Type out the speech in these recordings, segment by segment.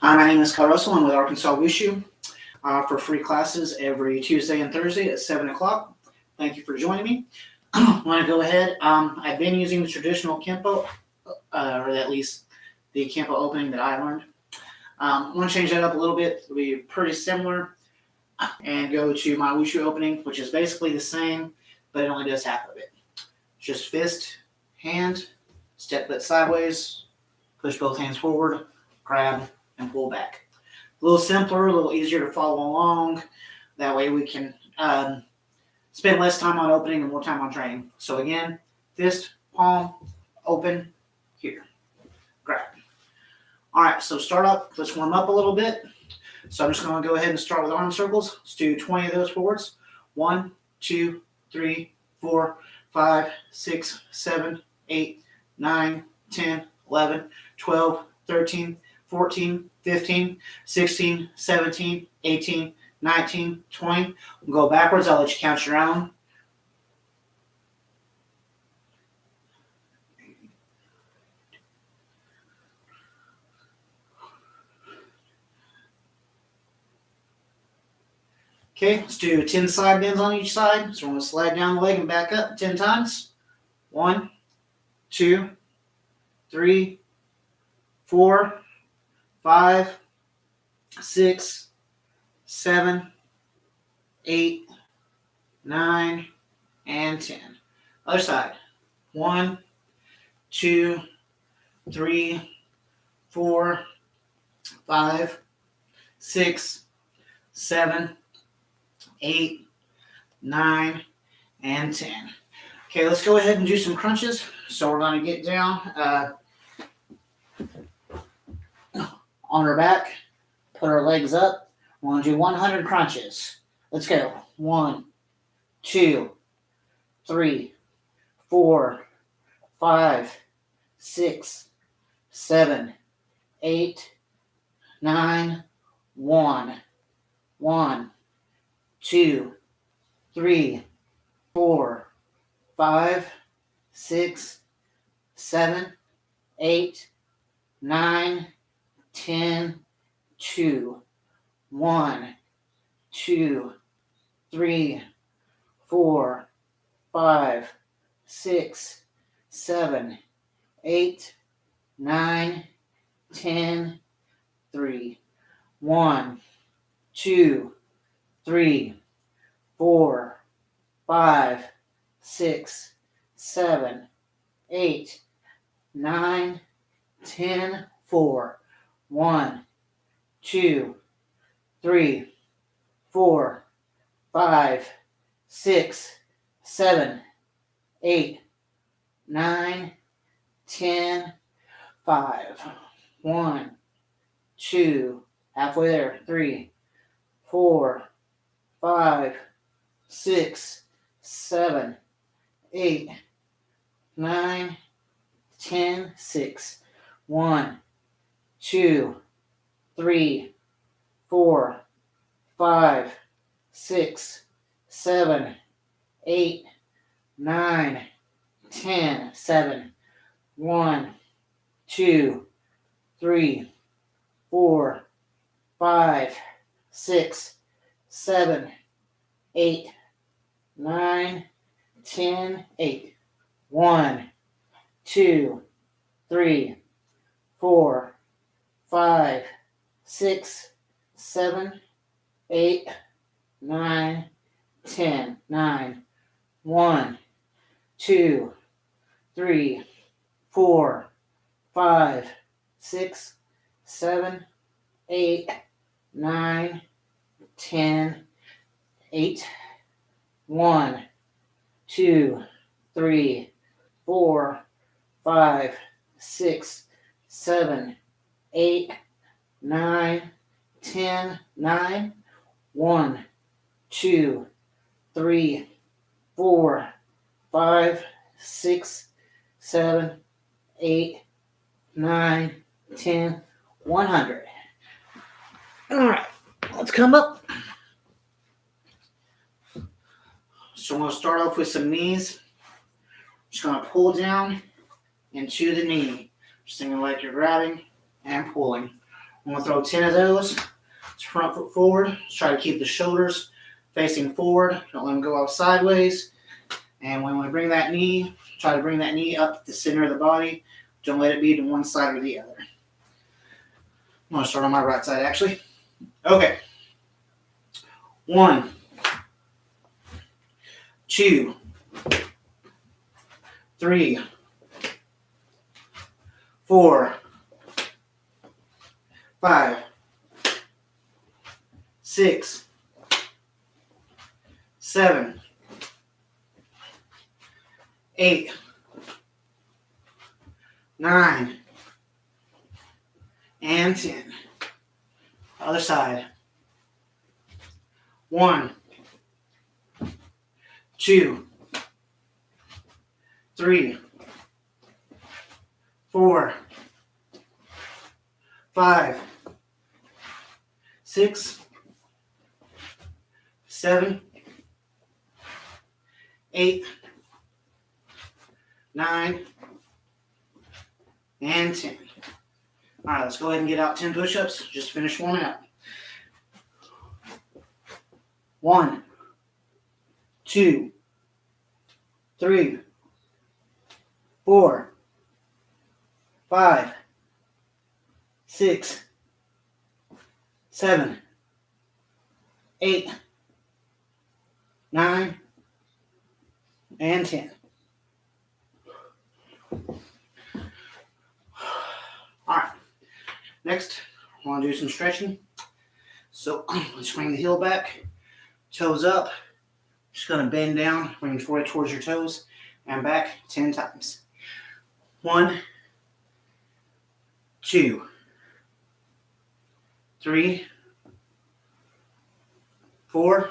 Hi, my name is Kyle Russell. I'm with Arkansas Wushu for free classes every Tuesday and Thursday at 7 o'clock. Thank you for joining me. I want to go ahead. I've been using the traditional Kempo, or at least the Kempo opening that I learned. I want to change that up a little bit. It'll be pretty similar and go to my Wushu opening, which is basically the same, but it only does half of it. Just fist, hand, step foot sideways, push both hands forward, grab, and pull back. A little simpler, a little easier to follow along. That way we can spend less time on opening and more time on training. So again, fist, palm, open, here, grab. All right, so start up. Let's warm up a little bit. So I'm just going to go ahead and start with arm circles. Let's do 20 of those forwards. 1, 2, 3, 4, 5, 6, 7, 8, 9, 10, 11, 12, 13, 14, 15, 16, 17, 18, 19, 20. We'll go backwards. I'll let you count your own. Okay, let's do 10 side bends on each side. So we're going to slide down the leg and back up 10 times. 1, 2, 3, 4, 5, 6, 7, 8, 9, and 10. Other side. 1, 2, 3, 4, 5, 6, 7, 8, 9, and 10. Okay, let's go ahead and do some crunches. So we're going to get down on our back, put our legs up. We're going to do 100 crunches. Let's go. 1, 2, 3, 4, 5, 6, 7, 8, 9, 1, 1, 2, 3, 4, 5, 6, 7, 8, 9, 10, 2, 1, 2, 3, 4, 5, 6, 7, 8, 9, 10, 3, 1, 2, 3, 4, 5, 6, 7, 8, 9, 10, 4, 1, 2, 3, 4, 5, 6, 7, 8, 9, 10, 5, 1, 2, halfway there, 3, 4, 5, 6, 7, 8, 9, 10, 6, 1, 2, 3, 4, 5, 6, 7, 8, 9, 10, 7, 1, 2, 3, 4, 5, 6, 7, 8, 9, 10, 8, 1, 2, 3, 4, 5, 6, 7, 8, 9, 10, 9, 1, 2, 3, 4, 5, 6, 7, 8, 9, 10, 8, 1, 2, 3, 4, 5, 6, 7, 8, 9, 10, 9, 1, 2, 3, 4, 5, 6, 7, 8, 9, 10, 100. All right, let's come up. So I'm going to start off with some knees. Just going to pull down into the knee. Just thinking like you're grabbing and pulling. I'm going to throw 10 of those. Let's front foot forward. Let's try to keep the shoulders facing forward. Don't let them go out sideways. And when we bring that knee, try to bring that knee up the center of the body. Don't let it be to one side or the other. I'm going to start on my right side, actually. Okay. 1, 2, 3, 4, 5, 6, 7, 8, 9, and 10. Other side. 1, 2, 3, 4, 5, 6, 7, 8, 9, and 10. All right, let's go ahead and get out 10 push-ups. Just finish warming up. 1, 2, 3, 4, 5, 6, 7, 8, 9, and 10. All right, next, I want to do some stretching. So let's bring the heel back, toes up. Just going to bend down, bring your forehead towards your toes, and back 10 times. 1, 2, 3, 4,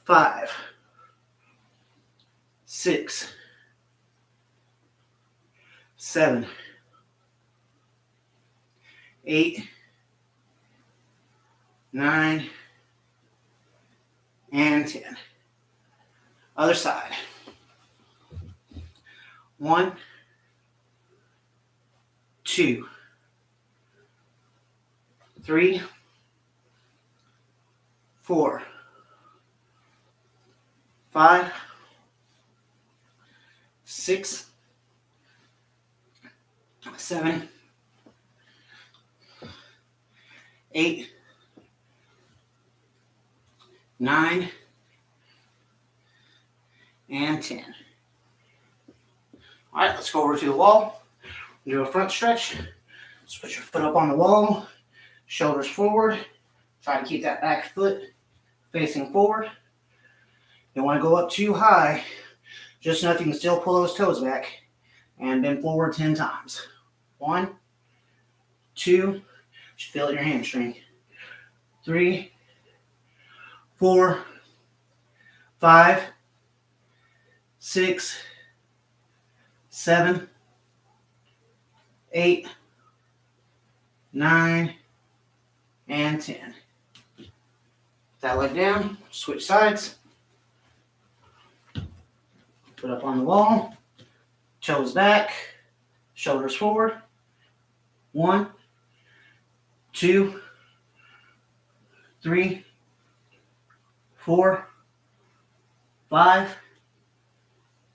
5, 6, 7, 8, 9, and 10. Other side. 1, 2, 3, 4, 5, 6, 7, 8, 9, and 10. All right, let's go over to the wall. Do a front stretch. Just put your foot up on the wall, shoulders forward. Try to keep that back foot facing forward. You don't want to go up too high, just enough you can still pull those toes back and bend forward 10 times. 1, 2, just feel it in your hamstring. 3, 4, 5, 6, 7, 8, 9, and 10. Put that leg down, switch sides. Put up on the wall, toes back, shoulders forward. 1, 2, 3, 4, 5,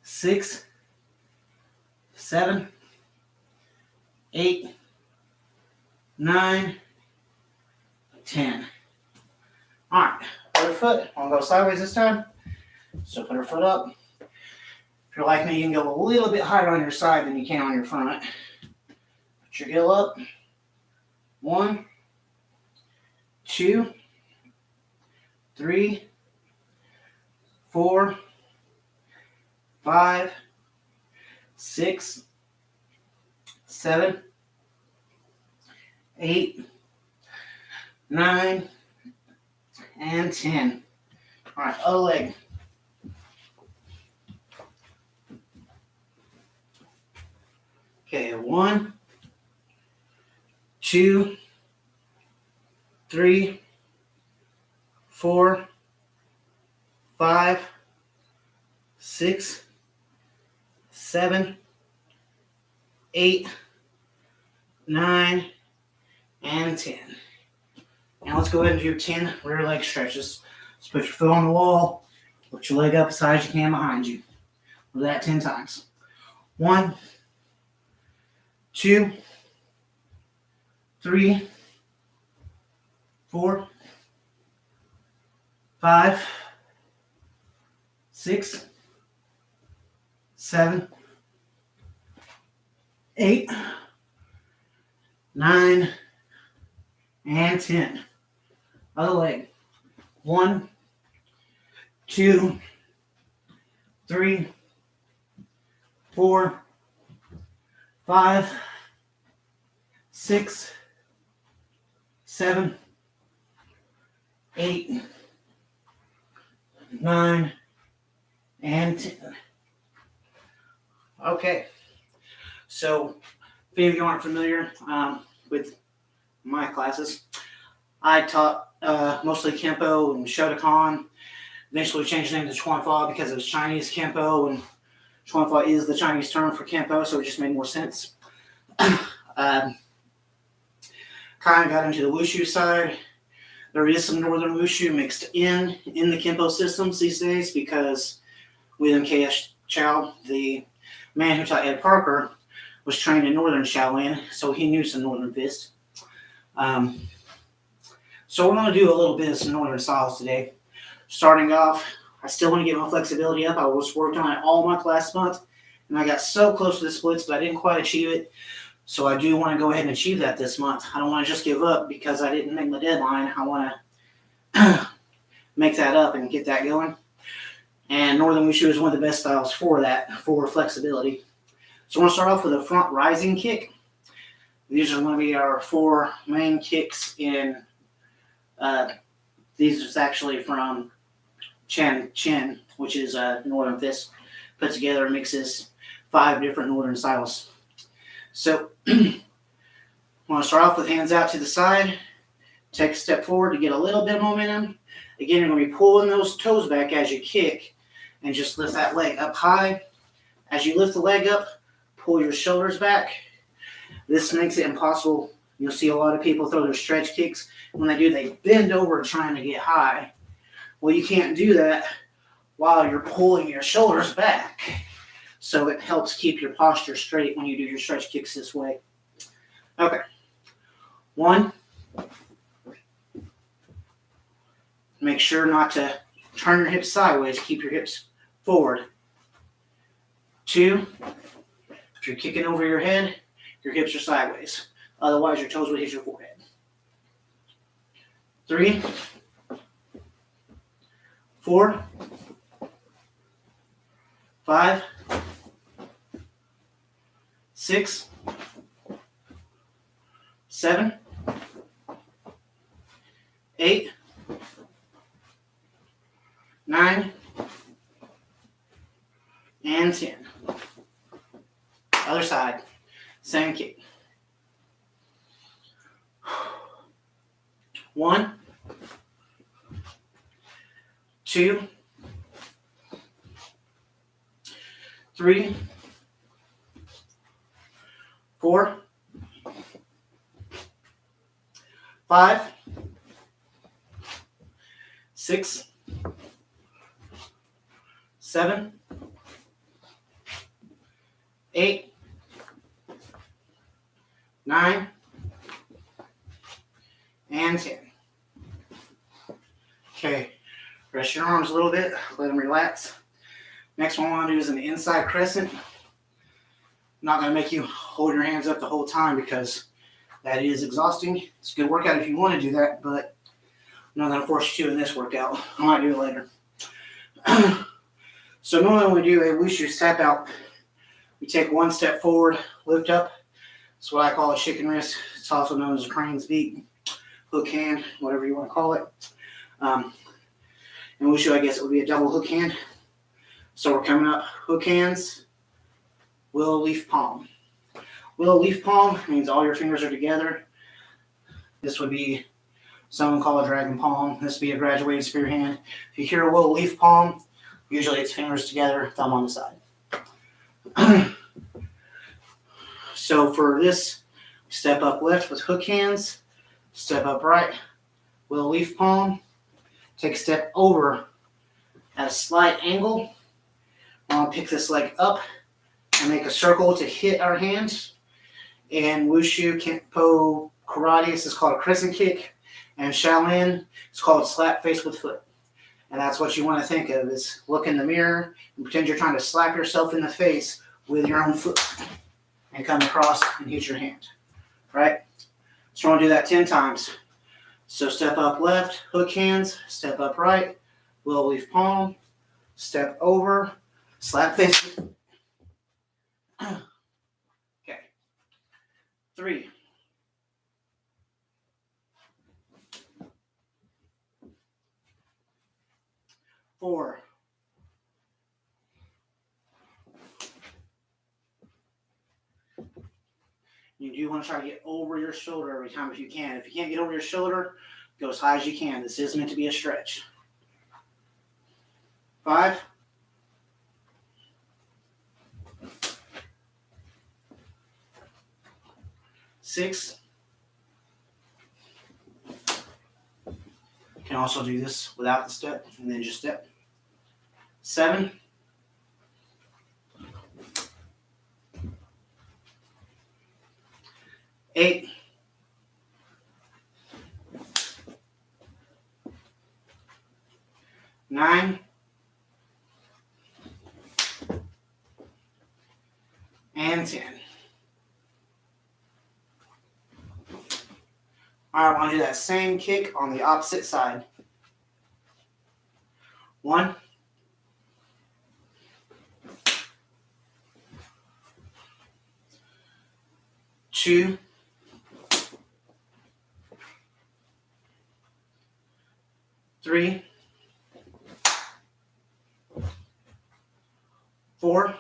6, 7, 8, 9, 10. All right, other foot. I'll go sideways this time. So put her foot up. If you're like me, you can go a little bit higher on your side than you can on your front. Put your heel up. 1, 2, 3, 4, 5, 6, 7, 8, 9, and 10. All right, other leg. Okay, 1, 2, 3, 4, 5, 6, 7, 8, 9, and 10. Now let's go ahead and do 10 rear leg stretches. Just put your foot on the wall, lift your leg up as high as you can behind you. Do that 10 times. 1, 2, 3, 4, 5, 6, 7, 8, 9, and 10. Other leg. 1, 2, 3, 4, 5, 6, 7, 8, 9, and 10. Okay, so if any of you aren't familiar with my classes, I taught mostly Kempo and Shotokan. Eventually changed the name to Chuan Fa because it was Chinese Kempo, and Chuan Fa is the Chinese term for Kempo, so it just made more sense. Kind of got into the Wushu side. There is some Northern Wushu mixed in the Kempo systems these days because William K.S. Chow, the man who taught Ed Parker, was trained in Northern Shaolin, so he knew some Northern Fist. So we're going to do a little bit of some Northern styles today. Starting off, I still want to get my flexibility up. I was working on it all month last month, and I got so close to the splits, but I didn't quite achieve it. So I do want to go ahead and achieve that this month. I don't want to just give up because I didn't make my deadline. I want to make that up and get that going. And Northern Wushu is one of the best styles for that, for flexibility. So we're going to start off with a front rising kick. These are going to be our 4 main kicks in, these are actually from Chen, which is Northern Fist, put together and mixes 5 different Northern styles. So I'm going to start off with hands out to the side, take a step forward to get a little bit of momentum. Again, you're going to be pulling those toes back as you kick and just lift that leg up high. As you lift the leg up, pull your shoulders back. This makes it impossible. You'll see a lot of people throw their stretch kicks. When they do, they bend over trying to get high. Well, you can't do that while you're pulling your shoulders back. So it helps keep your posture straight when you do your stretch kicks this way. Okay. 1. Make sure not to turn your hips sideways. Keep your hips forward. 2. If you're kicking over your head, your hips are sideways. Otherwise, your toes would hit your forehead. 3, 4, 5, 6, 7, 8, 9, and 10. Other side, same kick. 1, 2, 3, 4, 5, 6, 7, 8, 9, and 10. Okay, rest your arms a little bit, let them relax. Next one I want to do is an inside crescent. I'm not going to make you hold your hands up the whole time because that is exhausting. It's a good workout if you want to do that, but I'm not going to force you to in this workout. I might do it later. So normally when we do a Wushu tap out, we take 1 step forward, lift up. That's what I call a chicken wrist. It's also known as a crane's beat, hook hand, whatever you want to call it. In Wushu, I guess it would be a double hook hand. So we're coming up, hook hands, willow leaf palm. Willow leaf palm means all your fingers are together. This would be, some call a dragon palm. This would be a graduated spear hand. If you hear a willow leaf palm, usually it's fingers together, thumb on the side. So for this, Step up left with hook hands. Step up right with a leaf palm. Take a step over at a slight angle. I want to pick this leg up and make a circle to hit our hands. In Wushu, Kempo, Karate, this is called a crescent kick. And Shaolin, it's called slap face with foot. And that's what you want to think of, is look in the mirror and pretend you're trying to slap yourself in the face with your own foot and come across and hit your hand, right? So we're going to do that 10 times. So step up left, hook hands, step up right, little leaf palm, step over, slap face. Okay. 3. 4. 5. You do want to try to get over your shoulder every time if you can. If you can't get over your shoulder, go as high as you can. This is meant to be a stretch. 5. 6. You can also do this without the step and then just step. 7. 8. 9. And 10. All right, I want to do that same kick on the opposite side. 1. 2. 3. 4.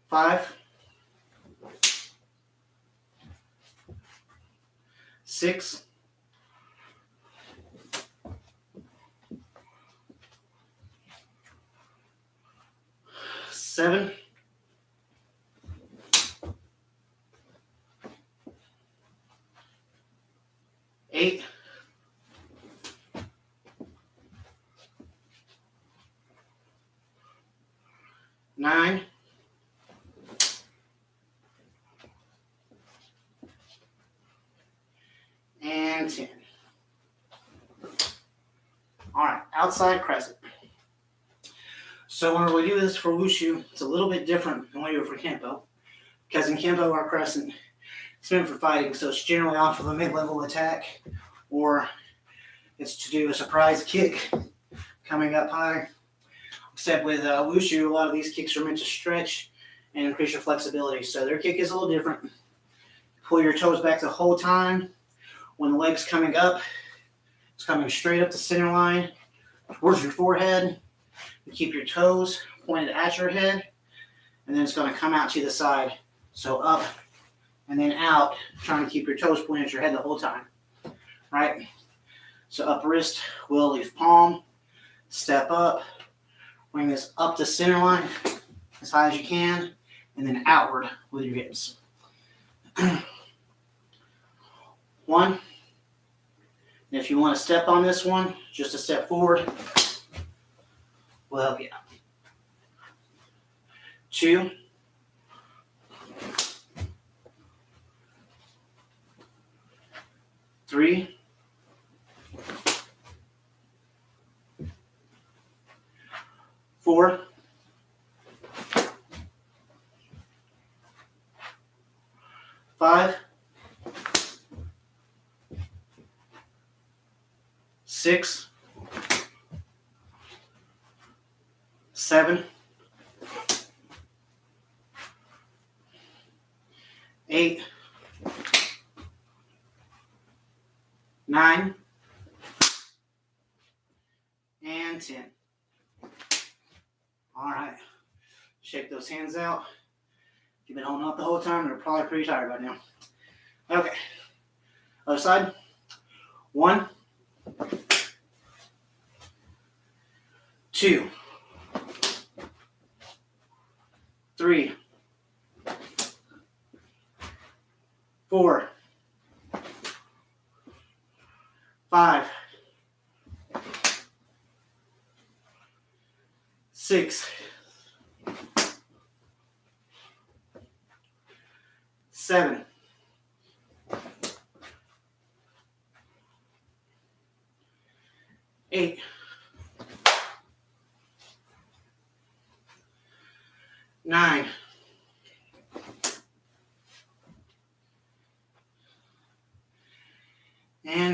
5. 6. 7. 8. 9. And 10. All right, outside crescent. So when we do this for Wushu, it's a little bit different than we do it for Kempo. Because in Kempo, our crescent is meant for fighting, so it's generally off of a mid-level attack, or it's to do a surprise kick coming up high. Except with Wushu, a lot of these kicks are meant to stretch and increase your flexibility. So their kick is a little different. Pull your toes back the whole time. When the leg's coming up, it's coming straight up the center line towards your forehead. You keep your toes pointed at your head, and then it's going to come out to the side. So up and then out, trying to keep your toes pointed at your head the whole time. Right? So up wrist, will leaf palm, step up, bring this up the center line as high as you can, and then outward with your hips. 1. And if you want to step on this one, just a step forward will help you out. 2. 3. 4. 5. 6. 7. 8. 9. And 10. All right. Shake those hands out. If you've been holding up the whole time, they're probably pretty tired by now. Okay. Other side. 1. 2. 3, 4, 5, 6, 7, 8, 9,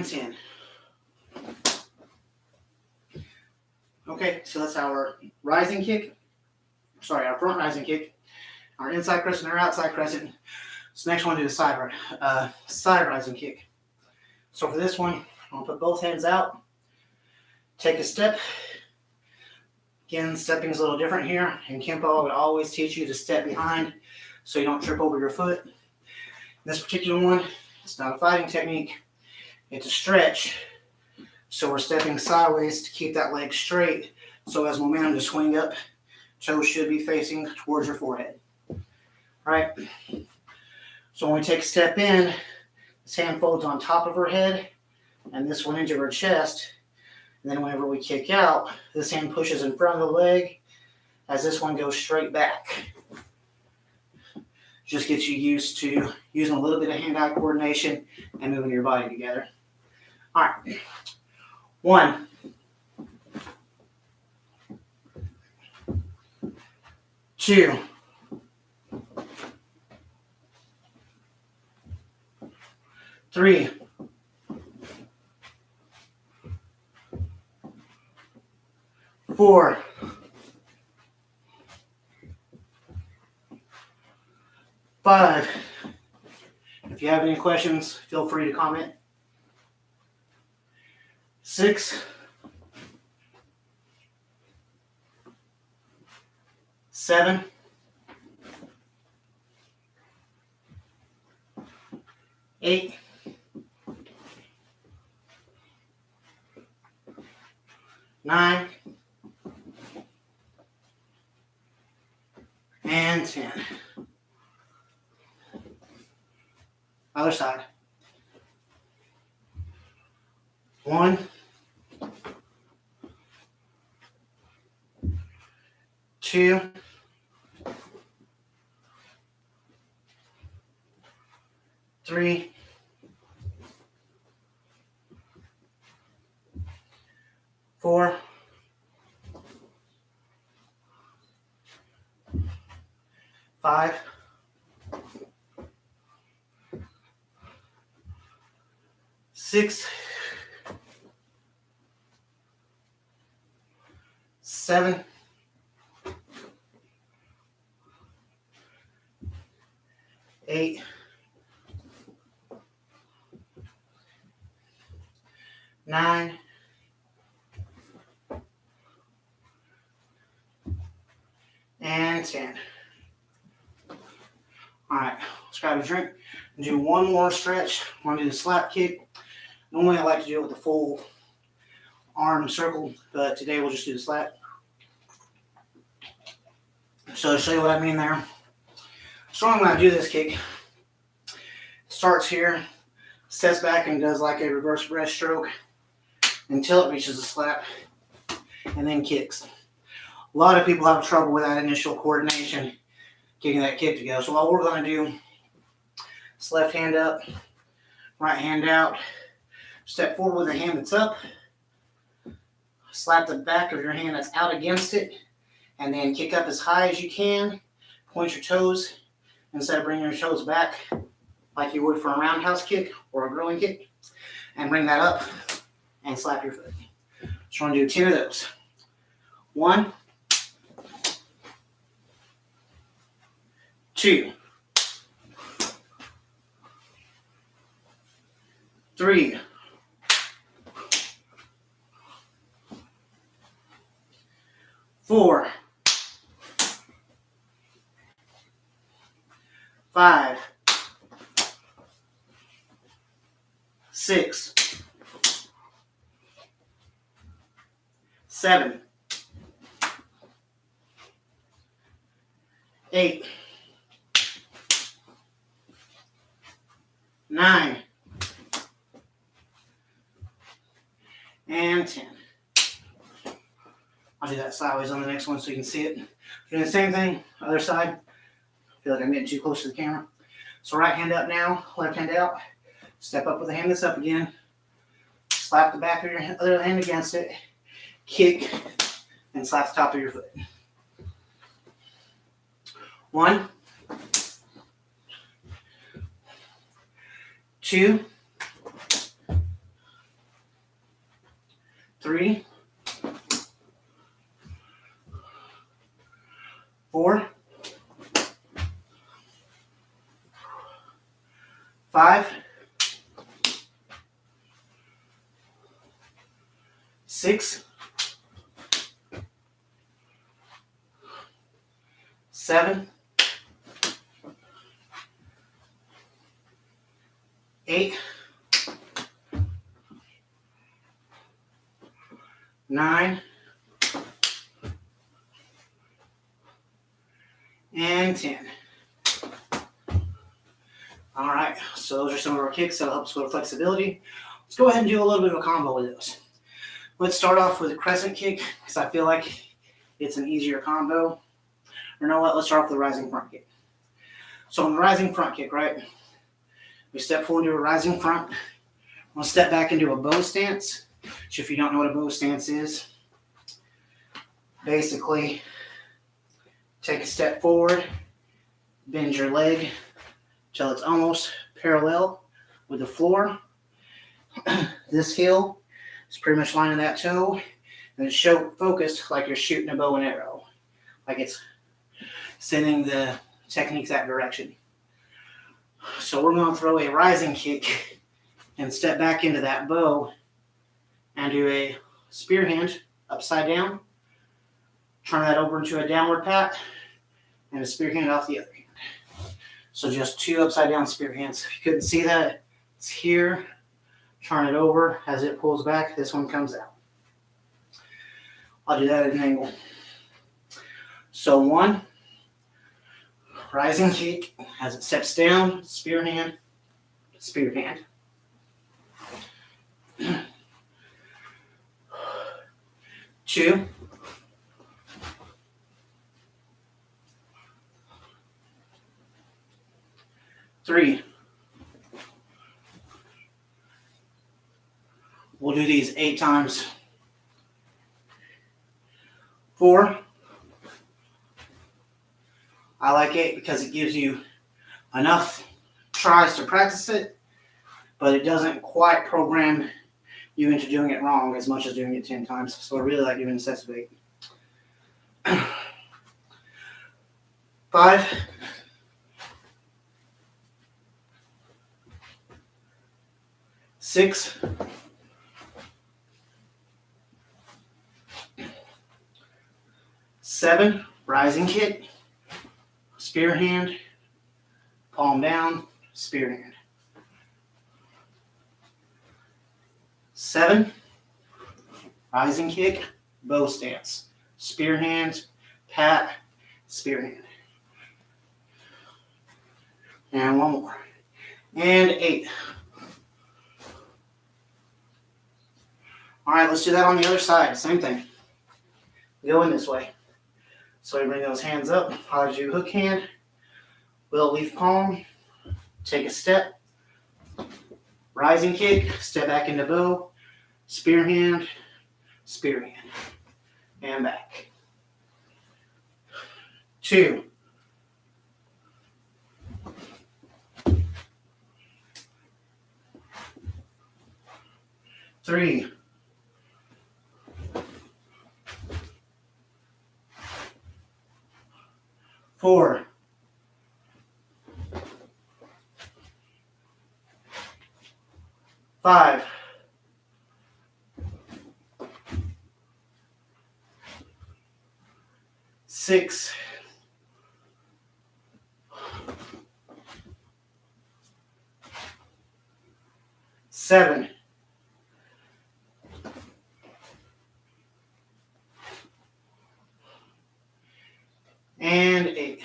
10. Okay, so that's our rising kick. Sorry, our front rising kick, our inside crescent, our outside crescent. So next one, do the side rising kick. So for this one, I'll put both hands out, take a step. Again, stepping is a little different here. In Kempo, I would always teach you to step behind so you don't trip over your foot. This particular one, it's not a fighting technique. It's a stretch. So we're stepping sideways to keep that leg straight. So as momentum to swing up, toes should be facing towards your forehead. All right. So when we take a step in, this hand folds on top of her head, and this one into her chest. And then whenever we kick out, this hand pushes in front of the leg as this one goes straight back. Just gets you used to using a little bit of hand-eye coordination and moving your body together. All right. 1, 2, 3, 4, 5. If you have any questions, feel free to comment. 6, 7, 8, 9, and 10. Other side. 1, 2, 3, 4, 5, 6, 7, 8, 9, and 10. All right, let's grab a drink and do one more stretch. I'm going to do the slap kick. Normally I like to do it with the full arm circle, but today we'll just do the slap. So to show you what I mean there. So when I do this kick, starts here, steps back and does like a reverse breaststroke until it reaches the slap, and then kicks. A lot of people have trouble with that initial coordination, getting that kick to go. So all we're going to do is left hand up, right hand out, step forward with the hand that's up, slap the back of your hand that's out against it, and then kick up as high as you can, point your toes, instead of bringing your toes back like you would for a roundhouse kick or a growing kick, and bring that up and slap your foot. So we're going to do 10 of those. 1, 2, 3, 4, 5, 6, 7, 8, 9, and 10. I'll do that sideways on the next one so you can see it. Doing the same thing, other side. I feel like I'm getting too close to the camera. So right hand up now, left hand out. Step up with the hand that's up again. Slap the back of your other hand against it. Kick, and slap the top of your foot. 1, 2, 3, 4, 5, 6, 7, 8, 9, and 10. All right, so those are some of our kicks that'll help us with flexibility. Let's go ahead and do a little bit of a combo with those. Let's start off with a crescent kick because I feel like it's an easier combo. Or you know what? Let's start off with a rising front kick. So on the rising front kick, right? We step forward into a rising front. We'll step back into a bow stance. So if you don't know what a bow stance is, basically take a step forward, bend your leg till it's almost parallel with the floor. This heel is pretty much lining that toe, and it's focused like you're shooting a bow and arrow, like it's sending the technique that direction. So we're going to throw a rising kick and step back into that bow and do a spear hand upside down, turn that over into a downward pat, and a spear hand off the other hand. So just 2 upside down spear hands. If you couldn't see that, it's here. Turn it over. As it pulls back, this one comes out. I'll do that at an angle. So 1, rising kick. As it steps down, spear hand, spear hand. 2, 3. We'll do these 8 times. 4. I like 8 because it gives you enough tries to practice it, but it doesn't quite program you into doing it wrong as much as doing it 10 times. So I really like doing sets of 8. 5. 6. 7, rising kick, spear hand, palm down, spear hand. 7, rising kick, bow stance, spear hand, pat, spear hand. And 1 more. And 8. All right, let's do that on the other side. Same thing. Go in this way. So we bring those hands up. I'll do hook hand, willow leaf palm, take a step, rising kick, step back into bow, spear hand, and back. 2. 3. 4. 5. 6. 7. 8.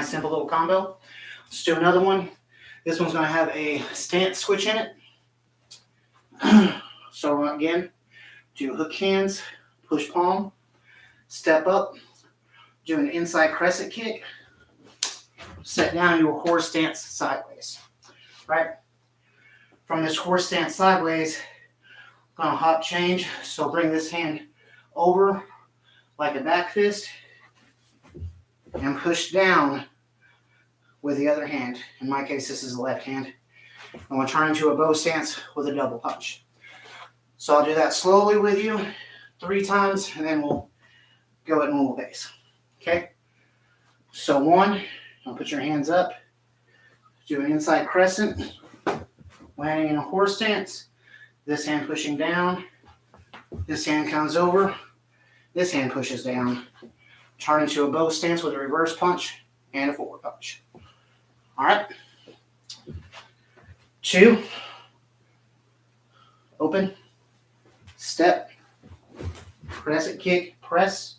nice simple little combo. Let's do another one. This one's going to have a stance switch in it. So again, do hook hands, push palm, step up, do an inside crescent kick, set down your horse stance sideways. Right? From this horse stance sideways, I'm going to hop change. So bring this hand over like a back fist and push down with the other hand. In my case, this is the left hand. I'm going to turn into a bow stance with a double punch. So I'll do that slowly with you 3 times, and then we'll go at normal pace. Okay? So 1, I'll put your hands up, do an inside crescent, landing in a horse stance, this hand pushing down, this hand comes over, this hand pushes down, turn into a bow stance with a reverse punch and a forward punch. All right? 2, open, step, crescent kick, press,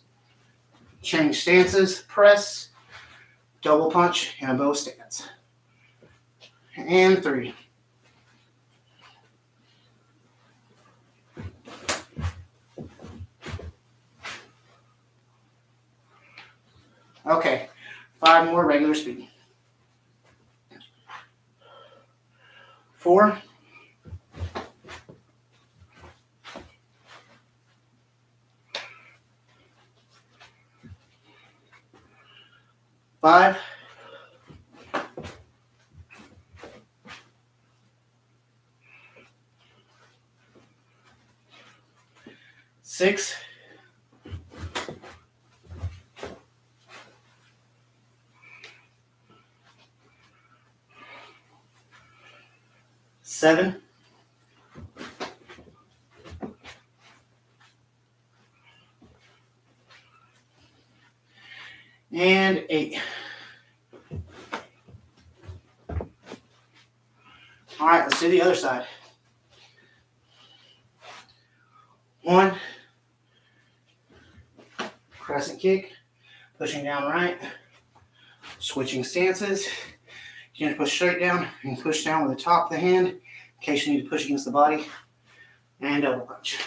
change stances, press, double punch, and a bow stance. And 3. Okay, 5 more regular speed. 4. 5. 6. 7. 8. All right, let's do the other side. 1, crescent kick, pushing down right, switching stances. You need to push straight down. You can push down with the top of the hand in case you need to push against the body, and double punch.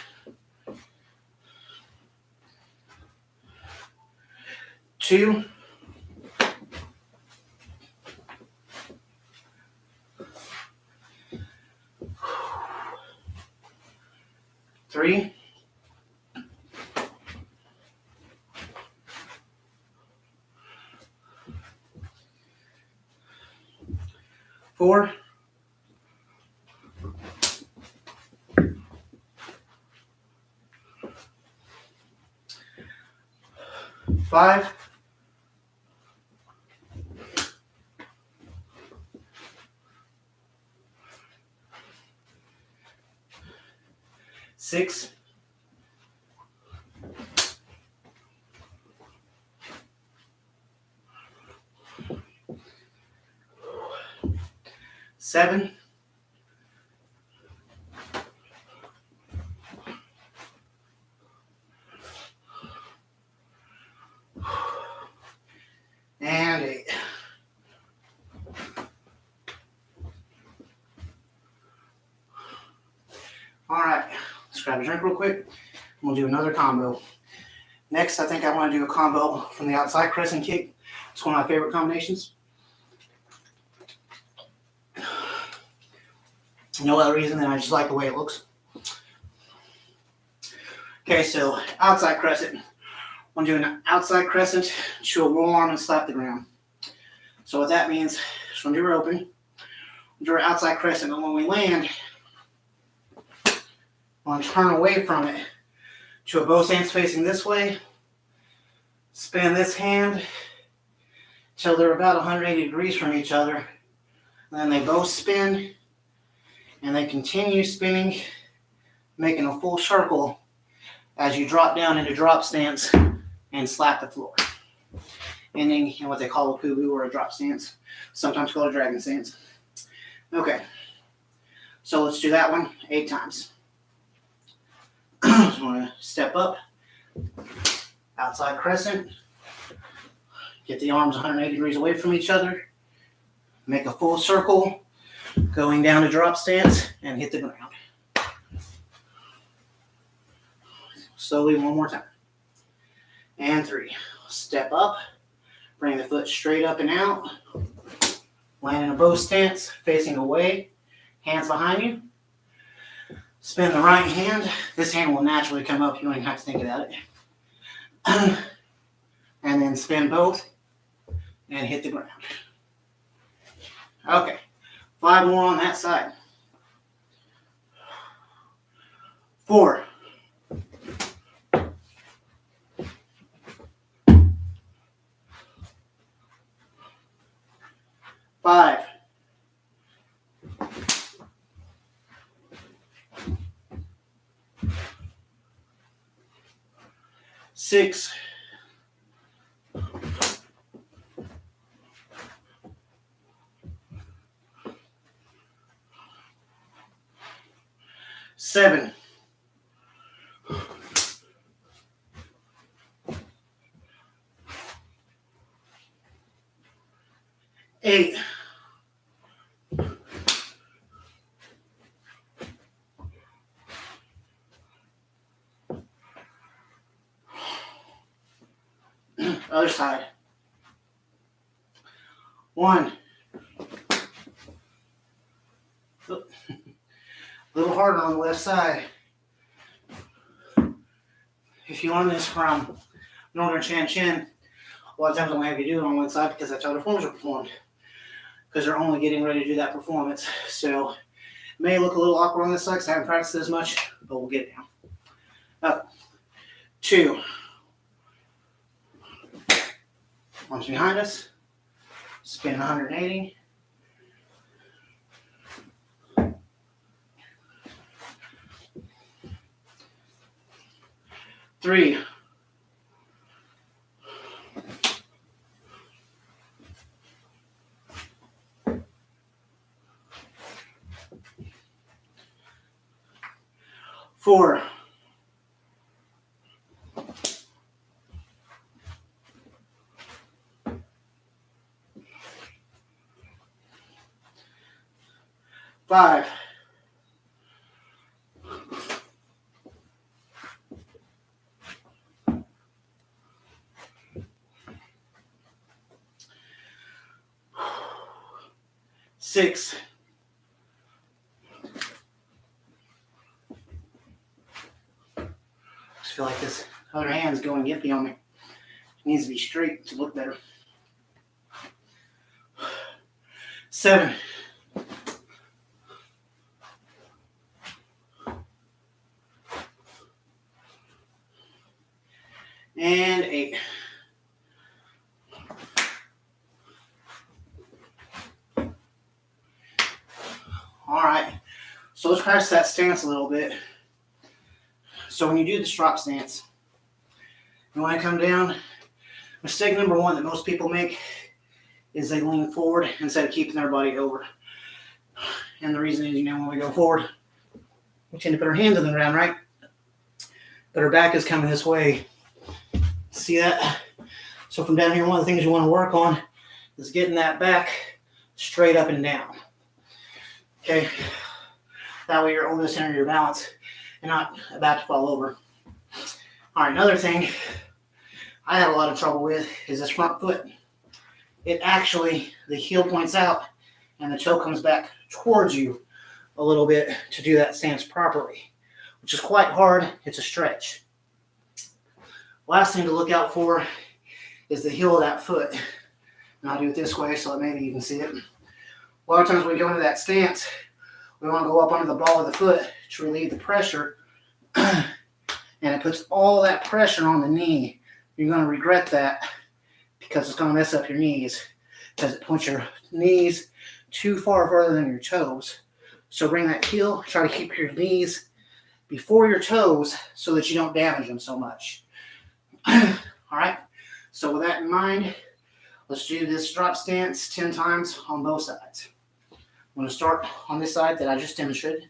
2, 3, 4, 5, 6, 7, 8. All right, let's grab a drink real quick. We'll do another combo. Next, I think I want to do a combo from the outside crescent kick. It's one of my favorite combinations. No other reason than I just like the way it looks. Okay, so outside crescent. I'm doing an outside crescent to a roll arm and slap the ground. So what that means is when you're open, do an outside crescent, and when we land, I want to turn away from it to a bow stance facing this way. Spin this hand till they're about 180 degrees from each other. Then they both spin, and they continue spinning, making a full circle as you drop down into drop stance and slap the floor. Ending in what they call a poo-boo or a drop stance, sometimes called a dragon stance. Okay, so let's do that one 8 times. Just want to step up, outside crescent, Get the arms 180 degrees away from each other. Make a full circle, going down to drop stance, and hit the ground. Slowly, one more time. And 3. Step up. Bring the foot straight up and out. Land in a bow stance, facing away. Hands behind you. Spin the right hand. This hand will naturally come up. You don't even have to think about it. And then spin both and hit the ground. Okay. 5 more on that side. 4. 5. 6. 7. 8. 'Other side. 1. A little harder on the left side. If you learn this from Northern Chan Chin, a lot of times I'm going to have you do it on one side because that's how the forms are performed. Because they're only getting ready to do that performance. So it may look a little awkward on this side because I haven't practiced it as much, but we'll get it down. Up. 2. Arms behind us. Spin 180. 3. 4. 5. 6. 'I just feel like this other hand's going gimpy on me. It needs to be straight to look better. 7. 8. All right. So let's practice that stance a little bit. So when you do this drop stance, you want to come down. Mistake number 1 that most people make is they lean forward instead of keeping their body over. And the reason is, when we go forward, we tend to put our hands on the ground, right? But our back is coming this way. See that? So from down here, one of the things you want to work on is getting that back straight up and down. Okay? That way you're over the center of your balance and not about to fall over. All right, another thing I had a lot of trouble with is this front foot. It actually, the heel points out and the toe comes back towards you a little bit to do that stance properly, which is quite hard. It's a stretch. Last thing to look out for is the heel of that foot. And I'll do it this way so that maybe you can see it. A lot of times when we go into that stance, we want to go up under the ball of the foot to relieve the pressure. And it puts all that pressure on the knee. You're going to regret that because it's going to mess up your knees because it puts your knees too far further than your toes. So bring that heel, try to keep your knees before your toes so that you don't damage them so much. All right, so with that in mind, let's do this drop stance 10 times on both sides. I'm going to start on this side that I just demonstrated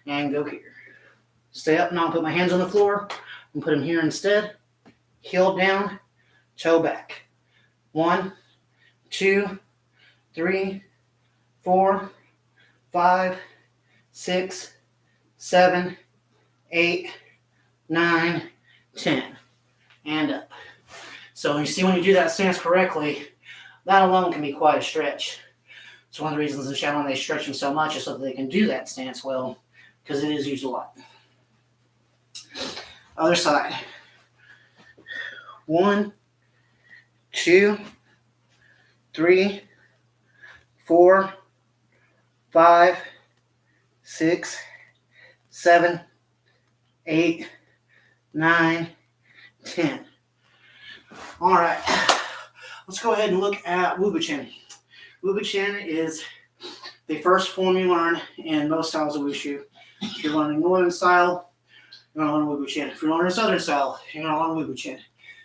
and go here. Stay up, now I'll put my hands on the floor and put them here instead. Heel down, toe back. 1, 2, 3, 4, 5, 6, 7, 8, 9, 10. And up. So you see, when you do that stance correctly, that alone can be quite a stretch. It's one of the reasons in Shaolin they stretch them so much is so that they can do that stance well, because it is used a lot. Other side. 1, 2, 3, 4, 5, 6, 7, 8, 9, 10. All right, let's go ahead and look at Wu Bu Chen. Wu Bu Chen is the first form you learn in most styles of Wushu. If you're learning Northern style, you're going to learn Wu Bu Chen. If you're learning Southern style, you're going to learn Wu Bu Chen.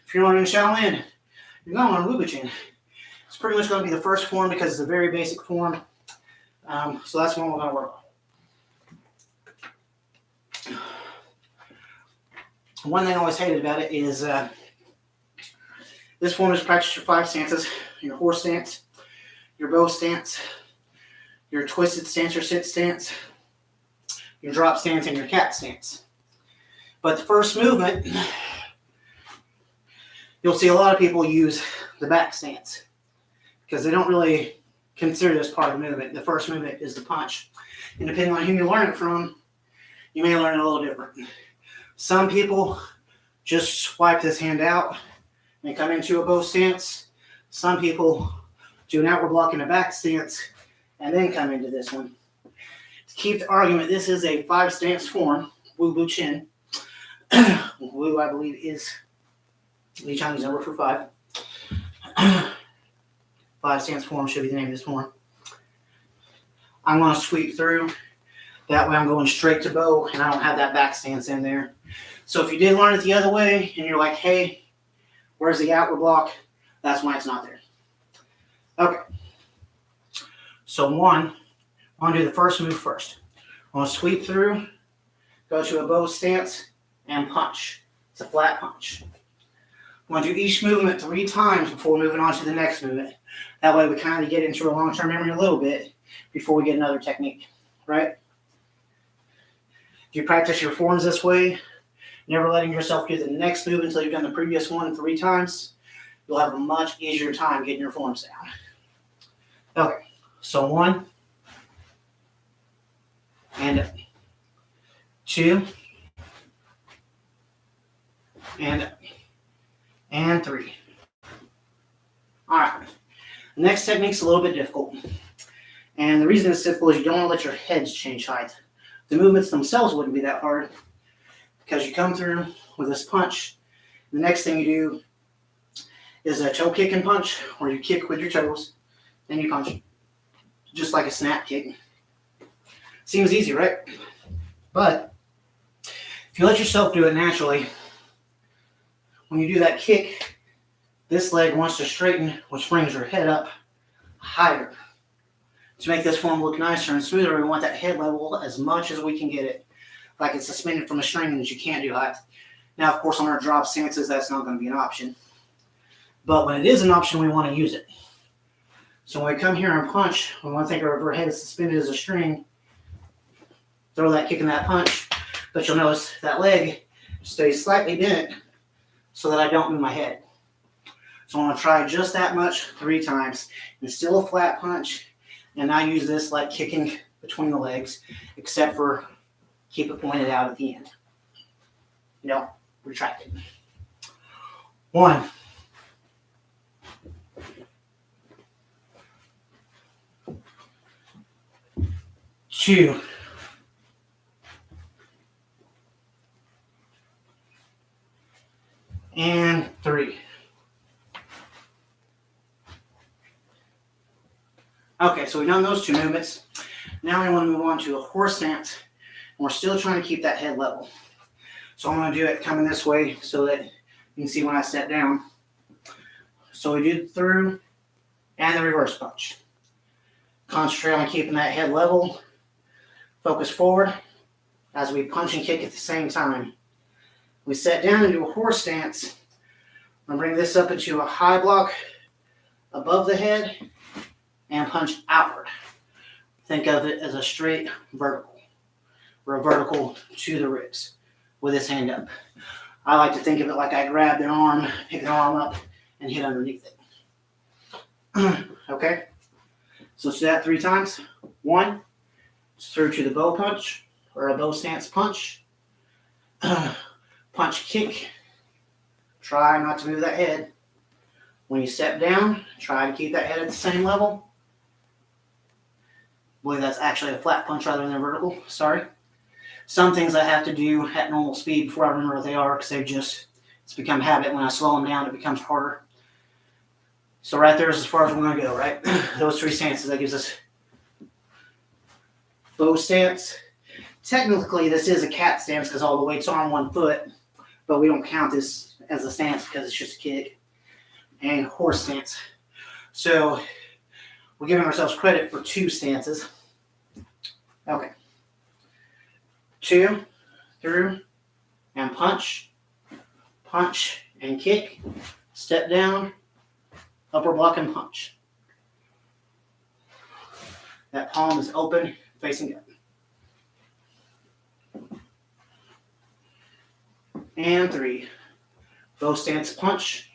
If you're learning Shaolin, you're going to learn Wu Bu Chen. It's pretty much going to be the first form because it's a very basic form. So that's what we're going to work on. One thing I always hated about it is this form is practice your 5 stances: your horse stance, your bow stance, your twisted stance or sit stance, your drop stance, and your cat stance. But the first movement, you'll see a lot of people use the back stance because they don't really consider this part of the movement. The first movement is the punch. And depending on who you learn it from, you may learn it a little different. Some people just swipe this hand out and come into a bow stance. Some people do an outward block and a back stance and then come into this one. To keep the argument, this is a 5 stance form, Wu Bu Chen. Wu, I believe, is the Chinese number for 5. 5 stance form should be the name of this form. I'm going to sweep through. That way I'm going straight to bow and I don't have that back stance in there. So if you did learn it the other way and you're like, hey, where's the outward block? That's why it's not there. Okay. So I'm going to do the first move first. I'm going to sweep through, go to a bow stance, and punch. It's a flat punch. I'm going to do each movement 3 times before moving on to the next movement. That way we kind of get into a long-term memory a little bit before we get another technique, right? If you practice your forms this way, never letting yourself do the next move until you've done the previous one 3 times, you'll have a much easier time getting your forms down. Okay, so 1, and 2, and 3. All right, the next technique's a little bit difficult. And the reason it's difficult is you don't want to let your heads change height. The movements themselves wouldn't be that hard because you come through with this punch. The next thing you do is a toe kick and punch, where you kick with your toes, then you punch. Just like a snap kick. Seems easy, right? But if you let yourself do it naturally, when you do that kick, this leg wants to straighten, which brings your head up higher. To make this form look nicer and smoother, we want that head level as much as we can get it, like it's suspended from a string that you can't do height. Now, of course, on our drop stances, that's not going to be an option. But when it is an option, we want to use it. So when we come here and punch, we want to think of our head is suspended as a string, throw that kick and that punch, but you'll notice that leg stays slightly bent so that I don't move my head. So I'm going to try just that much 3 times, and still a flat punch. And I use this like kicking between the legs, except for keep it pointed out at the end. No, retract it. 1, 2, and 3. Okay, so we've done those 2 movements. Now we want to move on to a horse stance, and we're still trying to keep that head level. So I'm going to do it coming this way so that you can see when I step down. So we do through and the reverse punch. Concentrate on keeping that head level. Focus forward as we punch and kick at the same time. We set down and do a horse stance. I'm going to bring this up into a high block above the head and punch outward. Think of it as a straight vertical, or a vertical to the ribs with this hand up. I like to think of it like I grab their arm, pick their arm up, and hit underneath it. Okay? So let's do that 3 times. 1, through to the bow punch, or a bow stance punch. Punch, kick. Try not to move that head. When you step down, try to keep that head at the same level. I believe that's actually a flat punch rather than a vertical. Sorry. Some things I have to do at normal speed before I remember what they are because it's become habit. When I slow them down, it becomes harder. So right there is as far as we're going to go, right? Those 3 stances, that gives us bow stance. Technically, this is a cat stance because all the weight's on one foot, but we don't count this as a stance because it's just a kick. And horse stance. So we're giving ourselves credit for 2 stances. Okay. 2, through, and punch. Punch and kick. Step down. Upper block and punch. That palm is open, facing up. And 3. Bow stance punch.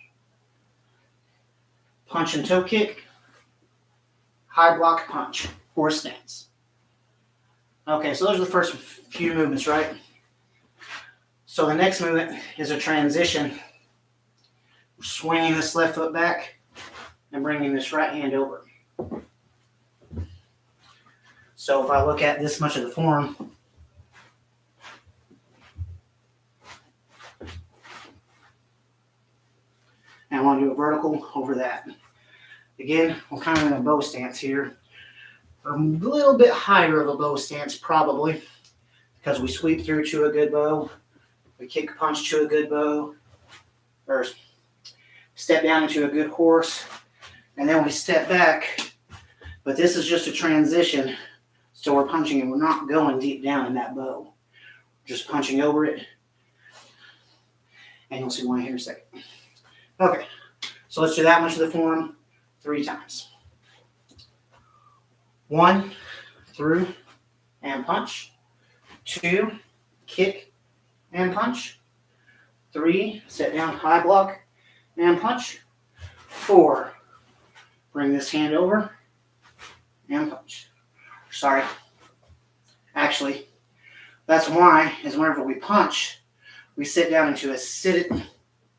Punch and toe kick. High block punch. Horse stance. Okay, so those are the first few movements, right? So the next movement is a transition. Swinging this left foot back and bringing this right hand over. So if I look at this much of the form, and I want to do a vertical over that. Again, we're kind of in a bow stance here. Or a little bit higher of a bow stance, probably, because we sweep through to a good bow. We kick punch to a good bow. Or step down into a good horse. And then we step back. But this is just a transition. So we're punching and we're not going deep down in that bow. Just punching over it. And you'll see why here in a second. Okay, so let's do that much of the form 3 times. 1, through, and punch. 2, kick, and punch. 3, set down, high block, and punch. 4, bring this hand over, and punch. Sorry. Actually, that's why, is whenever we punch, we sit down into a sit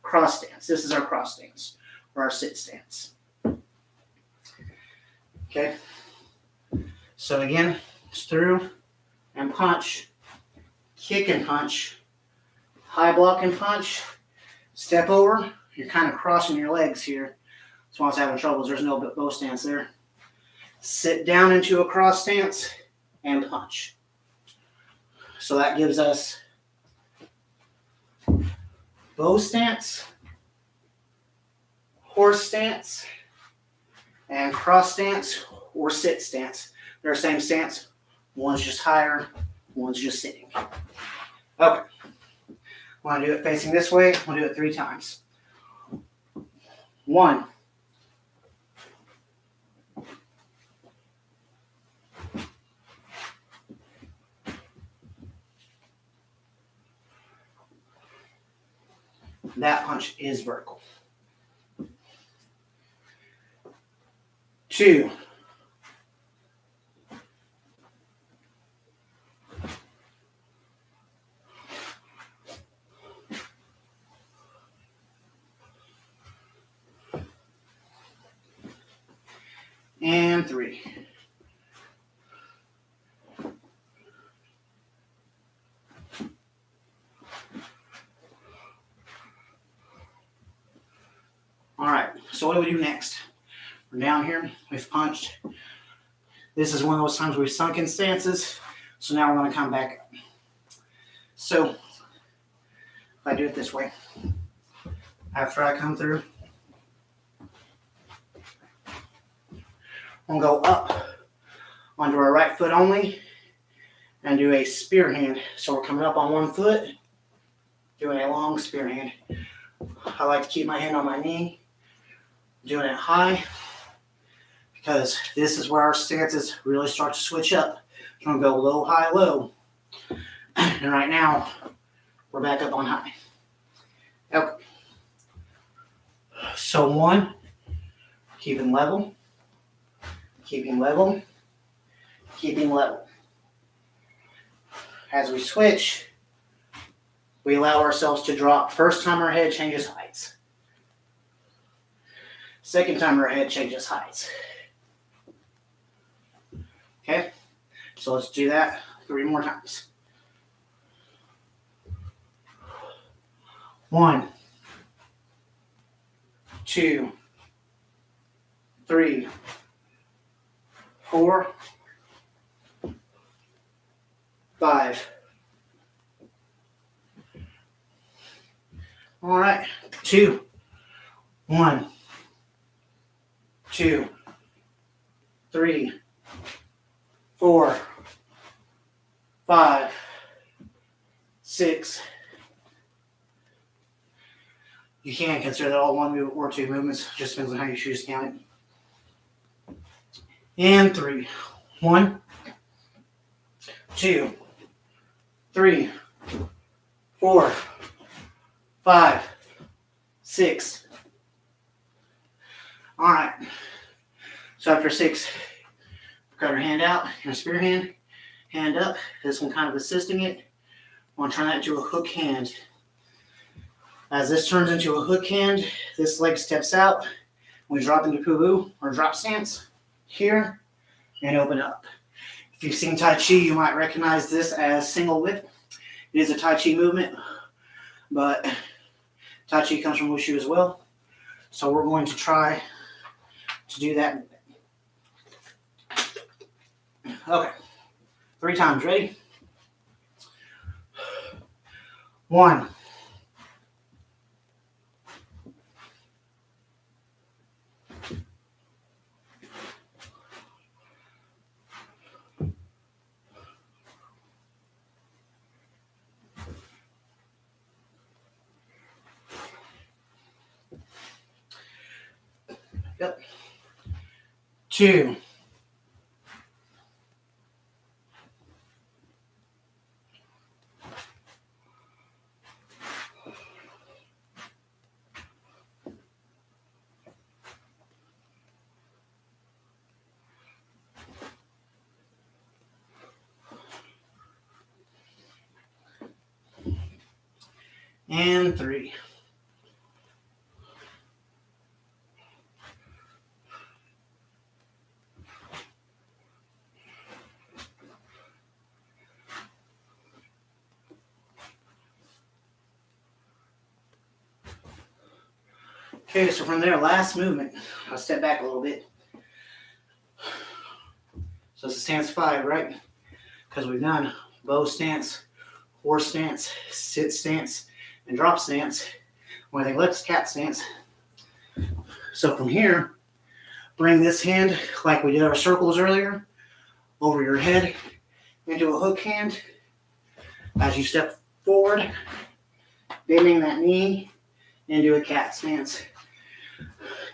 cross stance. This is our cross stance, or our sit stance. Okay. So again, it's through and punch, kick and punch, high block and punch, step over. You're kind of crossing your legs here. That's why I was having trouble. There's no bow stance there. Sit down into a cross stance and punch. So that gives us bow stance, horse stance, and cross stance or sit stance. They're the same stance. One's just higher, one's just sitting. Okay. Want to do it facing this way? We'll do it 3 times. 1. That punch is vertical. 2. And 3. All right, so what do we do next? We're down here, we've punched. This is one of those times we've sunk in stances, so now we're going to come back up. So, if I do it this way, after I come through, I'm going to go up onto our right foot only and do a spear hand. So we're coming up on one foot, doing a long spear hand. I like to keep my hand on my knee, doing it high, because this is where our stances really start to switch up. It's going to go low, high, low. And right now, we're back up on high. Okay. So 1, keeping level, keeping level, keeping level. As we switch, we allow ourselves to drop. First time our head changes heights. Second time our head changes heights. Okay, so let's do that 3 more times. 1, 2, 3, 4, 5. All right, 2, 1, 2, 3, 4, 5, 6. You can consider that all 1 or 2 movements. Just depends on how you choose to count it. And 3. 1, 2, 3, 4, 5, 6. All right. So after 6, got our hand out and a spear hand up. This one kind of assisting it. I want to turn that into a hook hand. As this turns into a hook hand, this leg steps out. We drop into poo-boo or drop stance here and open up. If you've seen Tai Chi, you might recognize this as single whip. It is a Tai Chi movement, but Tai Chi comes from Wushu as well. So we're going to try to do that. Okay, 3 times. Ready? 1, 2, 3. Okay, so from there, last movement. I'll step back a little bit. So it's a stance 5, right? Because we've done bow stance, horse stance, sit stance, and drop stance. When I think left is cat stance. So from here, bring this hand, like we did our circles earlier, over your head into a hook hand. As you step forward, bending that knee into a cat stance.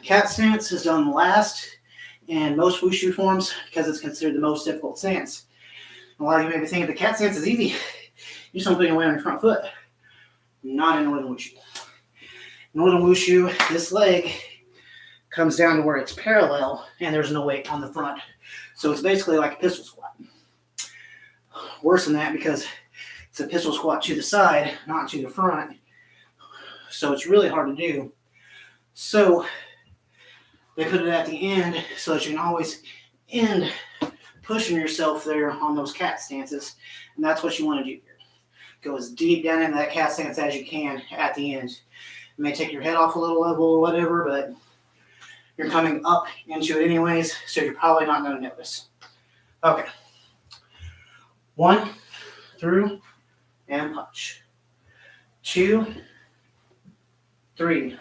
Cat stance is done last in most Wushu forms because it's considered the most difficult stance. A lot of you may be thinking the cat stance is easy. You just don't put your weight on your front foot. Not in Northern Wushu. Northern Wushu, this leg comes down to where it's parallel and there's no weight on the front. So it's basically like a pistol squat. Worse than that because it's a pistol squat to the side, not to the front. So it's really hard to do. So they put it at the end so that you can always end pushing yourself there on those cat stances. And that's what you want to do here. Go as deep down into that cat stance as you can at the end. You may take your head off a little level or whatever, but you're coming up into it anyways, so you're probably not going to notice. Okay. 1, through, and punch. 2, 3,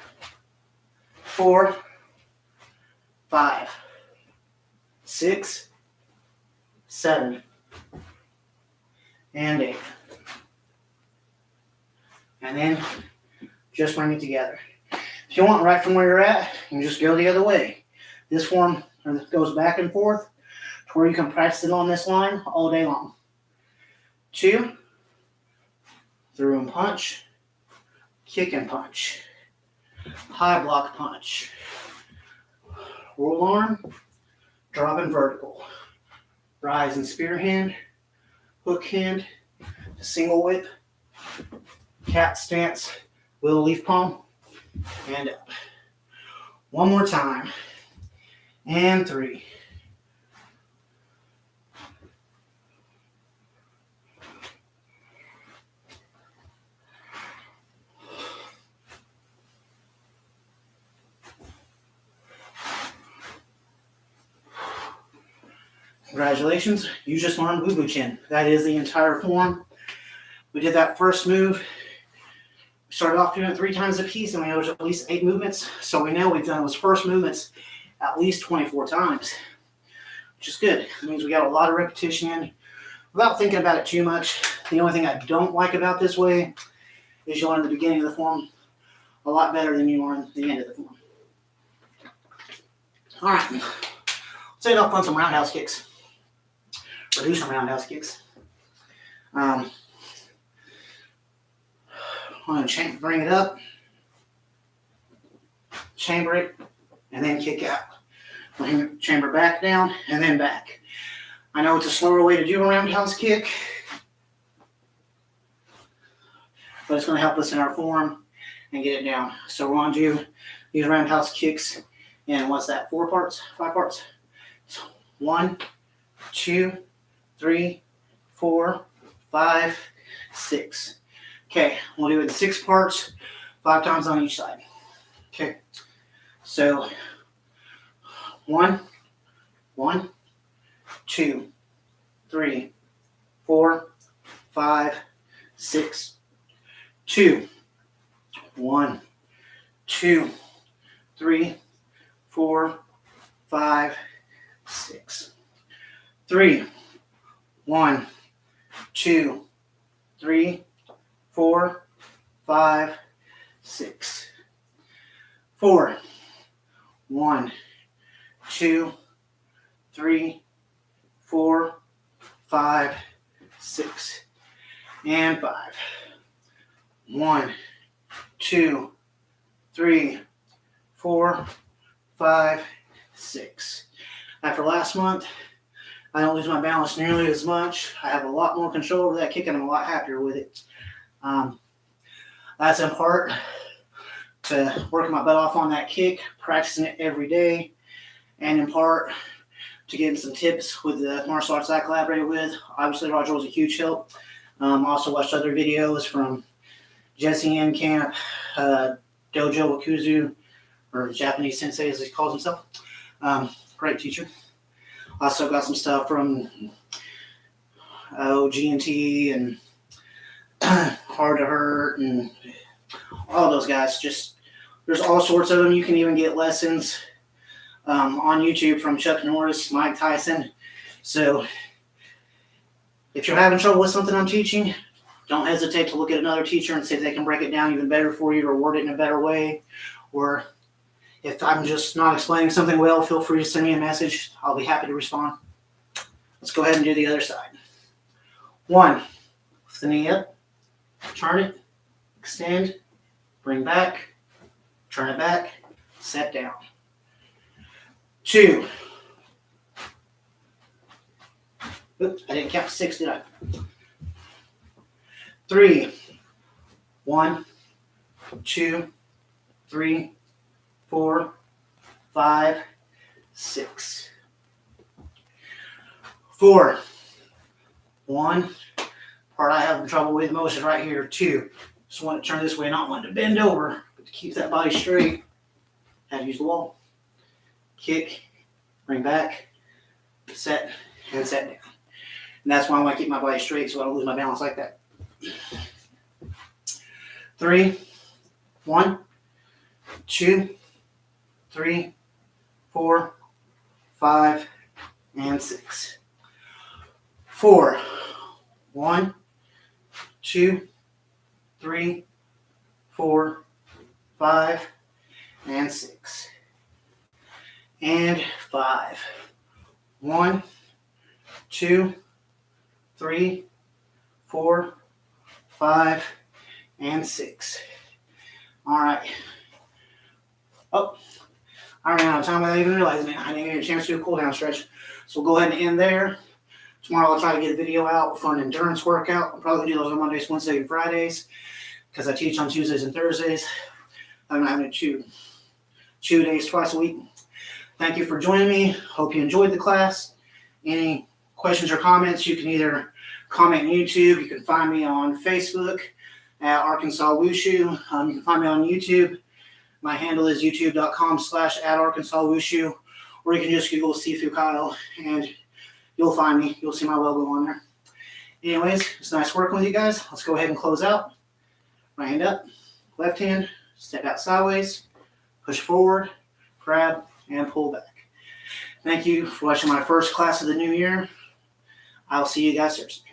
4, 5, 6, 7, and 8. And then just bring it together. If you want, right from where you're at, you can just go the other way. This form or that goes back and forth to where you can practice it on this line all day long. 2, through and punch, kick and punch, high block punch, roll arm, drop and vertical, rise and spear hand, hook hand, single whip, cat stance, little leaf palm, and up. One more time. And 3. Congratulations, you just learned Boo Boo Chin. That is the entire form. We did that first move. We started off doing it 3 times a piece, and we know there's at least 8 movements. So we know we've done those first movements at least 24 times, which is good. It means we got a lot of repetition in without thinking about it too much. The only thing I don't like about this way is you learn the beginning of the form a lot better than you learn the end of the form. All right, let's end off on some roundhouse kicks. Or do some roundhouse kicks. I'm going to bring it up, chamber it, and then kick out. Bring chamber back down, and then back. I know it's a slower way to do a roundhouse kick, but it's going to help us in our form and get it down. So we're going to do these roundhouse kicks in, what's that, 4 parts, 5 parts? So 1, 2, 3, 4, 5, 6. Okay, we'll do it in 6 parts, 5 times on each side. Okay, so 1, 2, 3, 4, 5, 6. 2, 1, 2, 3, 4, 5, 6. 3, 1, 2, 3, 4, 5, 6. 4, 1, 2, 3, 4, 5, 6. And 5. 1, 2, 3, 4, 5, 6. After last month, I don't lose my balance nearly as much. I have a lot more control over that kick, and I'm a lot happier with it. That's in part to working my butt off on that kick, practicing it every day, and in part to getting some tips with the martial arts I collaborated with. Obviously, Roger was a huge help. Also watched other videos from Jesse in camp, Dojo Wakuzu, or Japanese sensei as he calls himself. Great teacher. Also got some stuff from G&T and Hard to Hurt and all those guys. Just there's all sorts of them. You can even get lessons on YouTube from Chuck Norris, Mike Tyson. So if you're having trouble with something I'm teaching, don't hesitate to look at another teacher and see if they can break it down even better for you or word it in a better way. Or if I'm just not explaining something well, feel free to send me a message. I'll be happy to respond. Let's go ahead and do the other side. 1, lift the knee up, turn it, extend, bring back, turn it back, set down. 2. Oops, I didn't count 6, did I? 3. 1, 2, 3, 4, 5, 6. 4. 1. Part I have trouble with most is right here. 2. Just want to turn this way, not want to bend over, but to keep that body straight, I have to use the wall. Kick, bring back, set, and set down. And that's why I want to keep my body straight so I don't lose my balance like that. 3, 1, 2, 3, 4, 5, and 6. 4, 1, 2, 3, 4, 5, and 6. and 5. 1, 2, 3, 4, 5, and 6. All right. Oh, I ran out of time without even realizing it. I didn't get a chance to do a cool down stretch. So we'll go ahead and end there. Tomorrow I'll try to get a video out for an endurance workout. I'll probably do those on Mondays, Wednesdays, and Fridays because I teach on Tuesdays and Thursdays. I'm having to chew days twice a week. Thank you for joining me. Hope you enjoyed the class. Any questions or comments, you can either comment on YouTube. You can find me on Facebook at Arkansas Wushu. You can find me on YouTube. My handle is youtube.com/@ArkansasWushu, or you can just Google Sifu Kyle and you'll find me. You'll see my logo on there. Anyways, it's nice working with you guys. Let's go ahead and close out. Right hand up, left hand, step out sideways, push forward, grab, and pull back. Thank you for watching my first class of the new year. I'll see you guys Thursday.